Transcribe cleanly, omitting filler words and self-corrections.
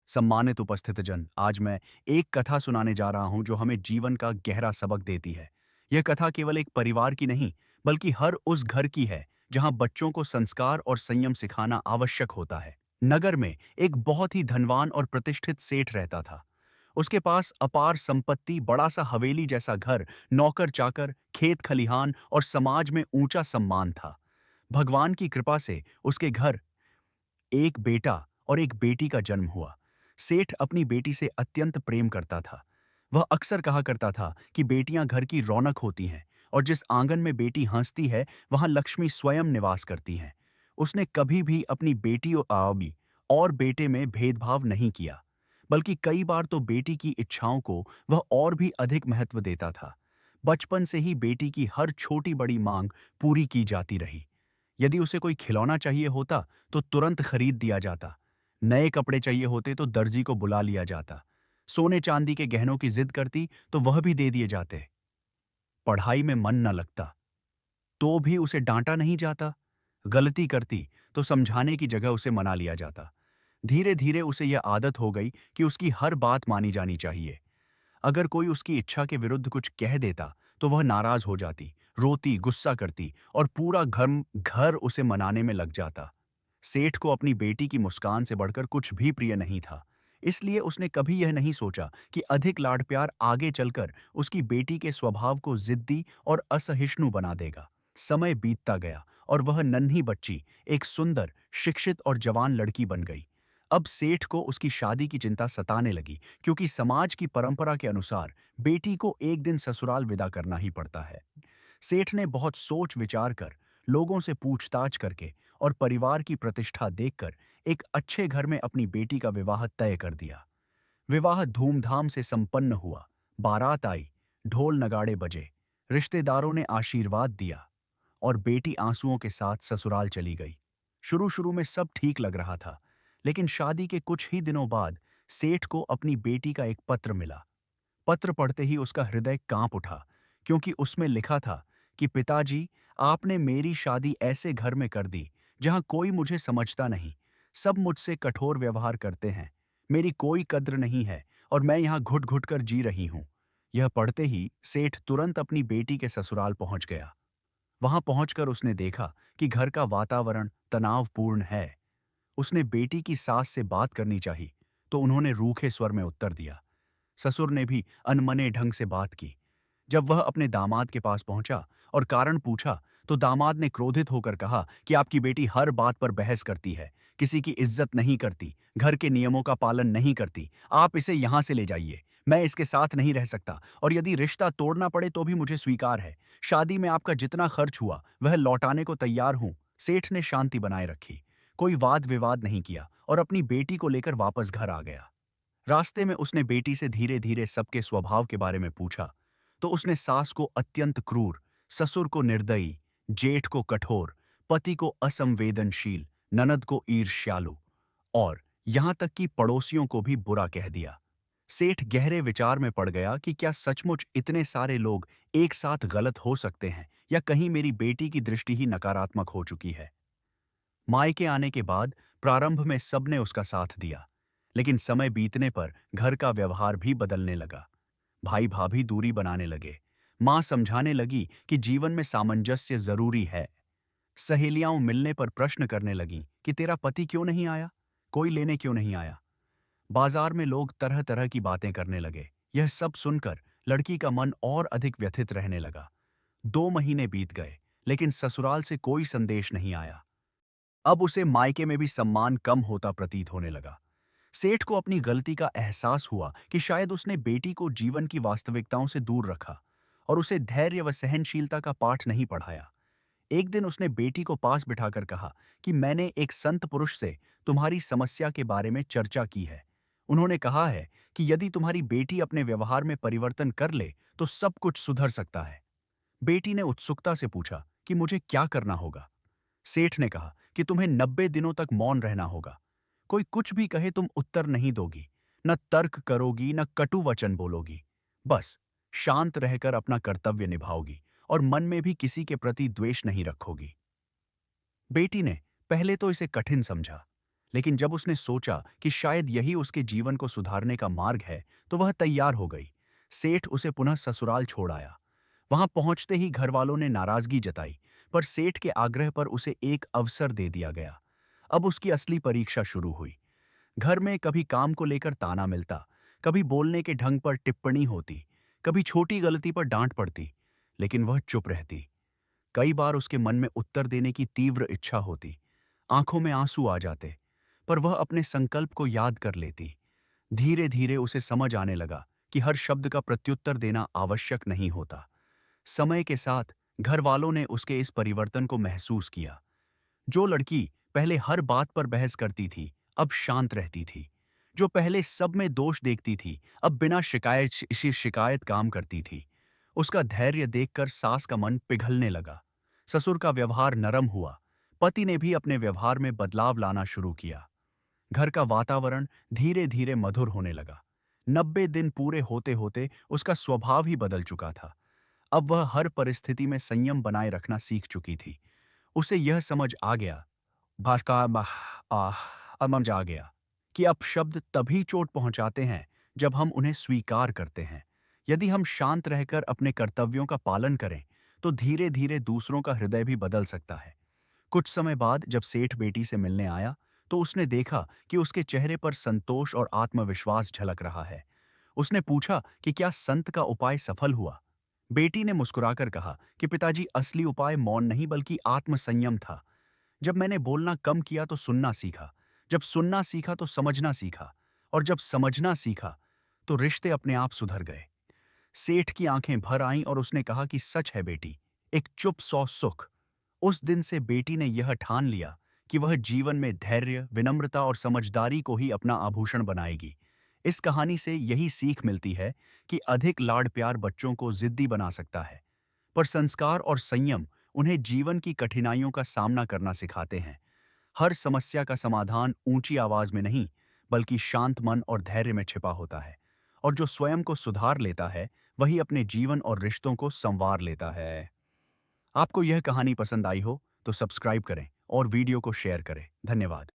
सम्मानित उपस्थितजन, आज मैं एक कथा सुनाने जा रहा हूं जो हमें जीवन का गहरा सबक देती है। यह कथा केवल एक परिवार की नहीं, बल्कि हर उस घर की है जहां बच्चों को संस्कार और संयम सिखाना आवश्यक होता है। नगर में एक बहुत ही धनवान और प्रतिष्ठित सेठ रहता था। उसके पास अपार संपत्ति, बड़ा सा हवेली जैसा घर, नौकर चाकर, खेत खलिहान और समाज में ऊंचा सम्मान था। भगवान की कृपा से उसके घर एक बेटा और एक बेटी का जन्म हुआ। सेठ अपनी बेटी से अत्यंत प्रेम करता था। वह अक्सर कहा करता था कि बेटियां घर की रौनक होती हैं और जिस आंगन में बेटी हंसती है वहां लक्ष्मी स्वयं निवास करती हैं। उसने कभी भी अपनी बेटी और बेटे में भेदभाव नहीं किया, बल्कि कई बार तो बेटी की इच्छाओं को वह और भी अधिक महत्व देता था। बचपन से ही बेटी की हर छोटी बड़ी मांग पूरी की जाती रही। यदि उसे कोई खिलौना चाहिए होता तो तुरंत खरीद दिया जाता। नए कपड़े चाहिए होते तो दर्जी को बुला लिया जाता। सोने चांदी के गहनों की जिद करती तो वह भी दे दिए जाते। पढ़ाई में मन न लगता तो भी उसे डांटा नहीं जाता। गलती करती तो समझाने की जगह उसे मना लिया जाता। धीरे धीरे उसे यह आदत हो गई कि उसकी हर बात मानी जानी चाहिए। अगर कोई उसकी इच्छा के विरुद्ध कुछ कह देता तो वह नाराज हो जाती, रोती, गुस्सा करती और पूरा घर घर उसे मनाने में लग जाता। सेठ को अपनी बेटी की मुस्कान से बढ़कर कुछ भी प्रिय नहीं था। इसलिए उसने कभी यह नहीं सोचा कि अधिक लाड प्यार आगे चलकर उसकी बेटी के स्वभाव को जिद्दी और असहिष्णु बना देगा। समय बीतता गया और वह नन्ही बच्ची एक सुंदर, शिक्षित और जवान लड़की बन गई। अब सेठ को उसकी शादी की चिंता सताने लगी, क्योंकि समाज की परंपरा के अनुसार बेटी को एक दिन ससुराल विदा करना ही पड़ता है। सेठ ने बहुत सोच विचार कर, लोगों से पूछताछ करके और परिवार की प्रतिष्ठा देखकर एक अच्छे घर में अपनी बेटी का विवाह तय कर दिया। विवाह धूमधाम से संपन्न हुआ। बारात आई, ढोल नगाड़े बजे, रिश्तेदारों ने आशीर्वाद दिया और बेटी आंसुओं के साथ ससुराल चली गई। शुरू शुरू में सब ठीक लग रहा था, लेकिन शादी के कुछ ही दिनों बाद सेठ को अपनी बेटी का एक पत्र मिला। पत्र पढ़ते ही उसका हृदय कांप उठा, क्योंकि उसमें लिखा था कि पिताजी, आपने मेरी शादी ऐसे घर में कर दी जहां कोई मुझे समझता नहीं। सब मुझसे कठोर व्यवहार करते हैं, मेरी कोई कद्र नहीं है और मैं यहाँ घुट घुट कर जी रही हूँ। यह पढ़ते ही सेठ तुरंत अपनी बेटी के ससुराल पहुंच गया। वहां पहुंचकर उसने देखा कि घर का वातावरण तनावपूर्ण है। उसने बेटी की सास से बात करनी चाहिए, तो उन्होंने रूखे स्वर में उत्तर दिया। ससुर ने भी अनमने ढंग से बात की। जब वह अपने दामाद के पास पहुंचा और कारण पूछा, तो दामाद ने क्रोधित होकर कहा कि आपकी बेटी हर बात पर बहस करती है, किसी की इज्जत नहीं करती, घर के नियमों का पालन नहीं करती। आप इसे यहां से ले जाइए। मैं इसके साथ नहीं रह सकता और यदि रिश्ता तोड़ना पड़े तो भी मुझे स्वीकार है। शादी में आपका जितना खर्च हुआ वह लौटाने को तैयार हूं। सेठ ने शांति बनाए रखी, कोई वाद विवाद नहीं किया और अपनी बेटी को लेकर वापस घर आ गया। रास्ते में उसने बेटी से धीरे धीरे सबके स्वभाव के बारे में पूछा, तो उसने सास को अत्यंत क्रूर, ससुर को निर्दयी, जेठ को कठोर, पति को असंवेदनशील, ननद को ईर्ष्यालु और यहां तक कि पड़ोसियों को भी बुरा कह दिया। सेठ गहरे विचार में पड़ गया कि क्या सचमुच इतने सारे लोग एक साथ गलत हो सकते हैं, या कहीं मेरी बेटी की दृष्टि ही नकारात्मक हो चुकी है। मायके आने के बाद प्रारंभ में सबने उसका साथ दिया, लेकिन समय बीतने पर घर का व्यवहार भी बदलने लगा। भाई भाभी दूरी बनाने लगे। मां समझाने लगी कि जीवन में सामंजस्य जरूरी है। सहेलियां मिलने पर प्रश्न करने लगीं कि तेरा पति क्यों नहीं आया, कोई लेने क्यों नहीं आया। बाजार में लोग तरह तरह की बातें करने लगे। यह सब सुनकर लड़की का मन और अधिक व्यथित रहने लगा। 2 महीने बीत गए, लेकिन ससुराल से कोई संदेश नहीं आया। अब उसे मायके में भी सम्मान कम होता प्रतीत होने लगा। सेठ को अपनी गलती का एहसास हुआ कि शायद उसने बेटी को जीवन की वास्तविकताओं से दूर रखा और उसे धैर्य व सहनशीलता का पाठ नहीं पढ़ाया। एक दिन उसने बेटी को पास बिठाकर कहा कि मैंने एक संत पुरुष से तुम्हारी समस्या के बारे में चर्चा की है। उन्होंने कहा है कि यदि तुम्हारी बेटी अपने व्यवहार में परिवर्तन कर ले तो सब कुछ सुधर सकता है। बेटी ने उत्सुकता से पूछा कि मुझे क्या करना होगा। सेठ ने कहा कि तुम्हें 90 दिनों तक मौन रहना होगा। कोई कुछ भी कहे तुम उत्तर नहीं दोगी, न तर्क करोगी, न कटु वचन बोलोगी। बस शांत रहकर अपना कर्तव्य निभाओगी और मन में भी किसी के प्रति द्वेष नहीं रखोगी। बेटी ने पहले तो इसे कठिन समझा, लेकिन जब उसने सोचा कि शायद यही उसके जीवन को सुधारने का मार्ग है, तो वह तैयार हो गई। सेठ उसे पुनः ससुराल छोड़ आया। वहां पहुंचते ही घर वालों ने नाराजगी जताई, पर सेठ के आग्रह पर उसे एक अवसर दे दिया गया। अब उसकी असली परीक्षा शुरू हुई। घर में कभी काम को लेकर ताना मिलता, कभी बोलने के ढंग पर टिप्पणी होती, कभी छोटी गलती पर डांट पड़ती, लेकिन वह चुप रहती। कई बार उसके मन में उत्तर देने की तीव्र इच्छा होती, आंखों में आंसू आ जाते, पर वह अपने संकल्प को याद कर लेती। धीरे धीरे उसे समझ आने लगा कि हर शब्द का प्रत्युत्तर देना आवश्यक नहीं होता। समय के साथ घर वालों ने उसके इस परिवर्तन को महसूस किया। जो लड़की पहले हर बात पर बहस करती थी, अब शांत रहती थी। जो पहले सब में दोष देखती थी, अब बिना शिकायत काम करती थी। उसका धैर्य देखकर सास का मन पिघलने लगा। ससुर का व्यवहार नरम हुआ। पति ने भी अपने व्यवहार में बदलाव लाना शुरू किया। घर का वातावरण धीरे धीरे मधुर होने लगा। 90 दिन पूरे होते होते उसका स्वभाव ही बदल चुका था। अब वह हर परिस्थिति में संयम बनाए रखना सीख चुकी थी। उसे यह समझ आ गया भास्कर समझ आ गया कि अपशब्द तभी चोट पहुंचाते हैं जब हम उन्हें स्वीकार करते हैं। यदि हम शांत रहकर अपने कर्तव्यों का पालन करें, तो धीरे धीरे दूसरों का हृदय भी बदल सकता है। कुछ समय बाद जब सेठ बेटी से मिलने आया, तो उसने देखा कि उसके चेहरे पर संतोष और आत्मविश्वास झलक रहा है। उसने पूछा कि क्या संत का उपाय सफल हुआ। बेटी ने मुस्कुराकर कहा कि पिताजी, असली उपाय मौन नहीं बल्कि आत्मसंयम था। जब मैंने बोलना कम किया तो सुनना सीखा, जब सुनना सीखा तो समझना सीखा, और जब समझना सीखा तो रिश्ते अपने आप सुधर गए। सेठ की आंखें भर आईं और उसने कहा कि सच है बेटी, एक चुप सौ सुख। उस दिन से बेटी ने यह ठान लिया कि वह जीवन में धैर्य, विनम्रता और समझदारी को ही अपना आभूषण बनाएगी। इस कहानी से यही सीख मिलती है कि अधिक लाड़ प्यार बच्चों को जिद्दी बना सकता है, पर संस्कार और संयम उन्हें जीवन की कठिनाइयों का सामना करना सिखाते हैं। हर समस्या का समाधान ऊंची आवाज में नहीं, बल्कि शांत मन और धैर्य में छिपा होता है। और जो स्वयं को सुधार लेता है, वही अपने जीवन और रिश्तों को संवार लेता है। आपको यह कहानी पसंद आई हो तो सब्सक्राइब करें और वीडियो को शेयर करें। धन्यवाद।